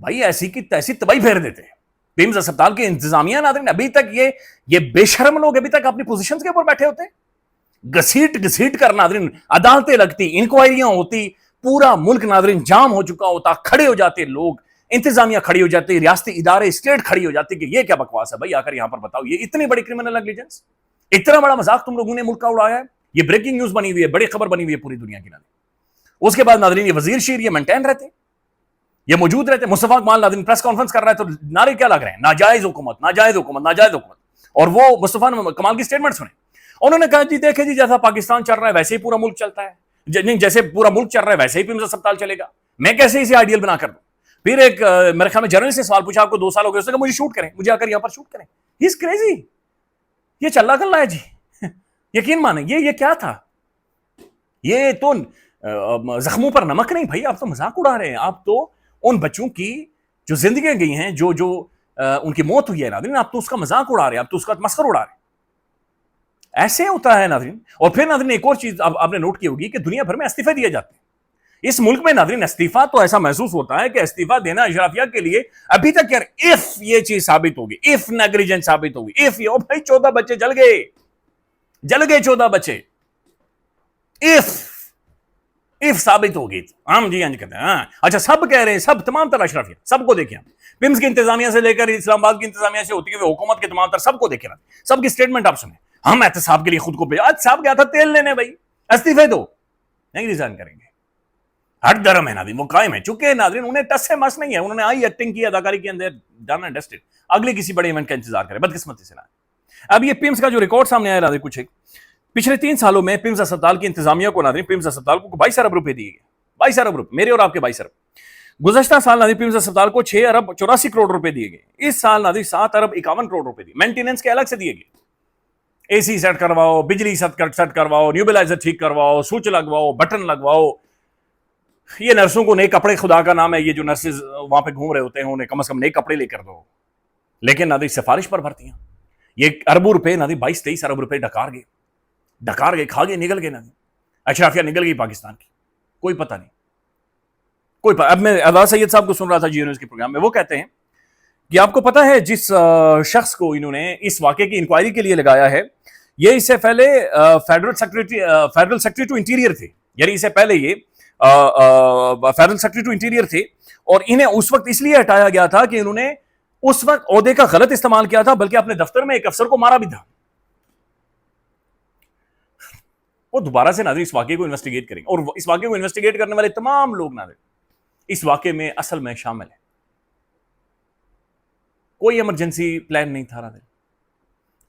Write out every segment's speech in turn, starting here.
بھائی ایسی کی تیسی تباہی پھیر دیتے ہیں پیمز اسپتال کی انتظامیہ ناظرین. ابھی تک یہ بے شرم لوگ ابھی تک اپنی پوزیشنز کے اوپر بیٹھے ہوتے ہیں. گھسیٹ کر ناظرین عدالتیں لگتی, انکوائریاں ہوتی, پورا ملک ناظرین جام ہو چکا ہوتا, کھڑے ہو جاتے لوگ, انتظامیہ کھڑی ہو جاتی, ریاستی ادارے اسٹیٹ کھڑی ہو جاتی کہ یہ کیا بکواس ہے بھائی, آ کر یہاں پر بتاؤ یہ اتنی بڑی کرمنل نیگلیجنس, اتنا بڑا مذاق تم لوگوں نے ملک کا اڑایا ہے. یہ بریکنگ نیوز بنی ہوئی ہے, بڑی خبر بنی ہوئی ہے پوری دنیا کی ناظرین. اس کے بعد ناظرین یہ وزیر شیر یہ مینٹین رہتے, یہ موجود رہتے. مصطفیٰ کمال ناظرین پریس کانفرنس کر رہا ہے تو نعرے کیا لگ رہے ہیں, ناجائز حکومت, ناجائز حکومت, ناجائز حکومت. اور وہ مصطفیٰ کمال کی سٹیٹمنٹ سنیں, انہوں نے کہا جی دیکھیں جی جیسا پاکستان چل رہا ہے ویسے ہی پورا ملک چلتا ہے, نہیں جیسے پورا ملک چل رہا ہے ویسے ہی پیمز اسپتال چلے گا, میں کیسے اسے آئیڈیل بنا کر دوں. پھر ایک میرے خیال میں جرنلسٹ نے سوال پوچھا, آپ کو 2 سال ہو گئے, اس نے کہا مجھے شوٹ کریں, مجھے آ کر یہاں پر شوٹ کریں. ہی از کریزی, یہ چل رہا ہے جی. یقین مانیں یہ کیا تھا, یہ تو زخموں پر نمک نہیں بھائی, آپ تو مذاق اڑا رہے ہیں. آپ تو ان بچوں کی جو زندگیاں گئی ہیں, جو ان کی موت ہوئی ہے ناظرین, آپ تو اس کا مذاق اڑا رہے ہیں, آپ تو اس کا مسخر اڑا رہے ہیں. ایسے ہوتا ہے ناظرین. اور پھر ناظرین ایک اور چیز آپ نے نوٹ کی ہوگی کہ دنیا بھر میں استعفے دیے جاتے ہیں. اس ملک میں ناظرین استعفیٰ تو ایسا محسوس ہوتا ہے کہ استعفیٰ دینا اشرافیہ کے لیے ابھی تک یار اف یہ چیز ثابت ہوگی, اف نیگلیجنس ثابت ہوگی, اف یہ بھائی 14 بچے جل گئے 14 بچے, اف ثابت ہوگی. ہم جی کہتے ہیں اچھا سب کہہ رہے ہیں, سب تمام تر اشرافیہ سب کو دیکھیں, پمز کی انتظامیہ سے لے کر اسلام آباد کی انتظامیہ سے ہوتی ہے حکومت کے تمام تر سب کو دیکھیں, سب کی سٹیٹمنٹ آپ سنیں. ہم احتساب کے لیے خود کو احتساب کیا تھا, تیل لینے, بھائی استعفے دو, نہیں ریزائن کریں گے. ہٹ درم ہے ناظرین, وہ قائم ہے. چونکہ ناظرین انہیں ٹس سے مس نہیں ہے, انہوں نے آئی ایکٹنگ کی, اداکاری کے اندر ڈن اینڈ ڈسٹڈ. اگلے کسی بڑے ایونٹ کا انتظار کرے, بدقسمتی سے نہ. اب یہ پیمز کا جو ریکارڈ سامنے آیا ناظرین, کچھ پچھلے 3 سالوں میں پیمز اسپتال کی انتظامیہ کو ناظرین پیمز اسپتال کو 22 ارب روپے دیے گئے, 22 ارب روپے, میرے اور آپ کے 22 ارب. گزشتہ سال ناظرین پیمز اسپتال کو 6 ارب 84 کروڑ روپے دیے گئے. اس سال ناظرین 7 ارب 51 کروڑ روپے دیے, مینٹیننس کے الگ سے دیے گئے. اے سی سیٹ کرواؤ, بجلی سیٹ کرواؤ, نیوبلائزر ٹھیک کرواؤ, سوئچ لگواؤ, بٹن لگواؤ. یہ نرسوں کو نئے کپڑے, خدا کا نام ہے, یہ جو نرسز وہاں پہ گھوم رہے ہوتے ہیں انہیں کم از کم نئے کپڑے لے کر دو. لیکن ناظرین سفارش پر بھرتی ہیں, یہ اربوں روپے ناظرین 22-23 ارب روپے ڈکار گئے, کھا گئے, نگل گئے ناظرین. اشرافیہ نگل گئی پاکستان کی, کوئی پتہ نہیں, کوئی پتہ. اب میں اعزاز سید صاحب کو سن رہا تھا جیو نیوز کے پروگرام میں, وہ کہتے ہیں کہ آپ کو پتہ ہے جس شخص کو انہوں نے اس واقعے کی انکوائری کے لیے لگایا ہے, یہ اس سے پہلے فیڈرل سیکرٹری ٹو انٹیریئر تھے, یعنی اس سے پہلے یہ فیڈرل سیکرٹری ٹو انٹیریئر تھے, اور انہیں اس وقت اس لیے ہٹایا گیا تھا کہ انہوں نے اس وقت عہدے کا غلط استعمال کیا تھا, بلکہ اپنے دفتر میں ایک افسر کو مارا بھی تھا. وہ دوبارہ سے ناظرین اس واقعے کو انویسٹیگیٹ کریں گے, اور اس واقعے کو انویسٹیگیٹ کرنے والے تمام لوگ ناظرین اس واقعے میں اصل میں شامل ہیں. کوئی ایمرجنسی پلان نہیں تھا ناظرین,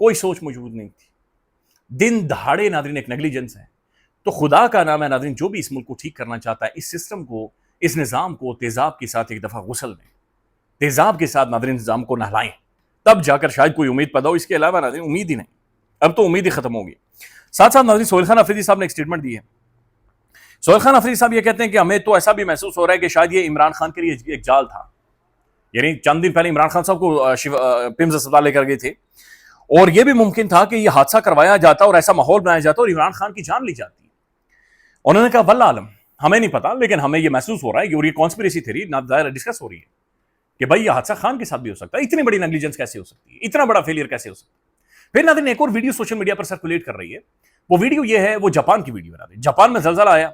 کوئی سوچ موجود نہیں تھی, دن دہاڑے ناظرین ایک نیگلیجنس ہے. تو خدا کا نام ہے ناظرین, جو بھی اس ملک کو ٹھیک کرنا چاہتا ہے, اس سسٹم کو, اس نظام کو تیزاب کے ساتھ ایک دفعہ غسل دیں, تیزاب کے ساتھ ناظرین نظام کو نہلائیں, تب جا کر شاید کوئی امید پیدا ہو. اس کے علاوہ ناظرین امید ہی نہیں, اب تو امید ہی ختم ہوگی. ساتھ ساتھ ناظرین سہیل خان افریدی صاحب نے ایک سٹیٹمنٹ دی ہے. سہیل خان افریدی صاحب یہ کہتے ہیں کہ ہمیں تو ایسا بھی محسوس ہو رہا ہے کہ شاید یہ عمران خان کے لیے ایک جال تھا. یعنی چند دن پہلے عمران خان صاحب کو پیمز اسپتال لے کر گئے تھے, اور یہ بھی ممکن تھا کہ یہ حادثہ کروایا جاتا اور ایسا ماحول بنایا جاتا اور عمران خان کی جان لی جاتی. انہوں نے کہا واللہ عالم, ہمیں نہیں پتا, لیکن ہمیں یہ محسوس ہو رہا ہے, اور یہ کانسپریسی تھیوری ظاہر ڈسکس ہو رہی ہے کہ بھائی یہ حادثہ خان کے ساتھ بھی ہو سکتا ہے. اتنی بڑی نیگلیجنس کیسے ہو سکتی ہے, اتنا بڑا فیلئر کیسے ہو سکتا ہے. پھر ناظرین ایک اور ویڈیو سوشل میڈیا پر سرکولیٹ کر رہی ہے. وہ ویڈیو یہ ہے, وہ جاپان کی ویڈیو ہے. جاپان میں زلزلہ آیا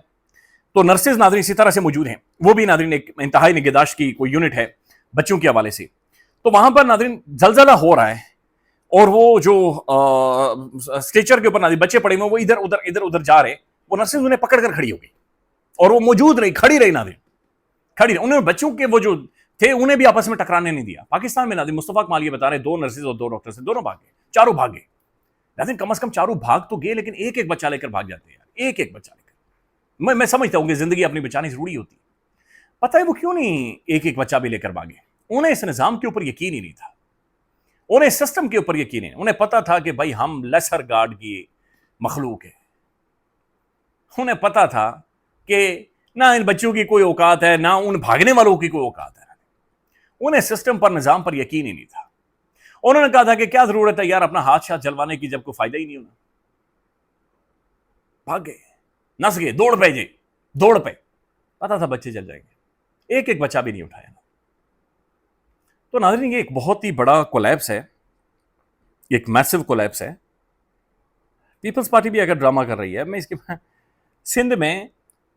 تو نرسز ناظرین اسی طرح سے موجود ہیں, وہ بھی ناظرین ایک انتہائی نگہداشت کی کوئی یونٹ ہے بچوں کے حوالے سے. تو وہاں پر ناظرین زلزلہ ہو رہا ہے, اور وہ جو اسٹیچر کے اوپر ناظرین بچے پڑے ہوئے, وہ ادھر ادھر جا رہے, وہ نرسز انہیں پکڑ کر کھڑی ہو گئی, اور وہ موجود رہی, کھڑی رہی ناظرین, کھڑی رہی. انہوں نے بچوں کے وہ جو تھے انہیں بھی آپس میں ٹکرانے نہیں دیا. پاکستان میں ناظرین مصطفیٰ کمال یہ بتا رہے 2 نرسز اور 2 ڈاکٹر سے دونوں بھاگ گئے, چاروں بھاگ گئے. ناظرین کم از کم چاروں بھاگ تو گئے, لیکن ایک بچہ لے کر بھاگ جاتے ہیں یار, ایک بچہ لے کر. میں سمجھتا ہوں کہ زندگی اپنی بچانی ضروری ہوتی. پتہ ہے وہ کیوں نہیں ایک بچہ بھی لے کر بھاگے؟ انہیں اس نظام کے اوپر یقین ہی نہیں تھا, انہیں سسٹم کے اوپر یقین ہے. انہیں پتا تھا کہ بھائی ہم لیسر گاڈ کی مخلوق ہے. انہیں پتا تھا کہ نہ ان بچوں کی کوئی اوقات ہے, نہ ان بھاگنے والوں کی کوئی اوقات ہے. انہیں سسٹم پر, نظام پر یقین ہی نہیں تھا. انہوں نے کہا تھا کہ کیا ضرورت ہے یار اپنا ہاتھ شاتھ جلوانے کی جب کوئی فائدہ ہی نہیں ہونا. بھاگ گئے, نس گئے, دوڑ پہ. پتا تھا بچے جل جائیں گے, ایک بچہ بھی نہیں اٹھایا. تو ناظرین یہ ایک بہت ہی بڑا کولیپس ہے، ایک میسو کولیپس ہے. پیپلز پارٹی بھی اگر ڈرامہ کر رہی ہے، میں اس کے سندھ میں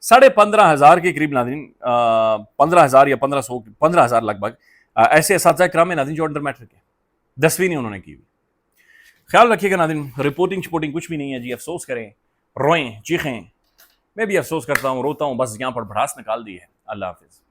15,500 کے قریب ناظرین 15,000 یا 15,000 لگ بھگ ایسے اساتذہ کرام ہیں ناظرین جو انڈر میٹرک کے 10ویں نہیں انہوں نے کی ہوئی. خیال رکھیے گا ناظرین، رپورٹنگ کچھ بھی نہیں ہے جی. افسوس کریں، روئیں، چیخیں، میں بھی افسوس کرتا ہوں، روتا ہوں، بس یہاں پر بھڑاس نکال دی ہے. اللہ حافظ.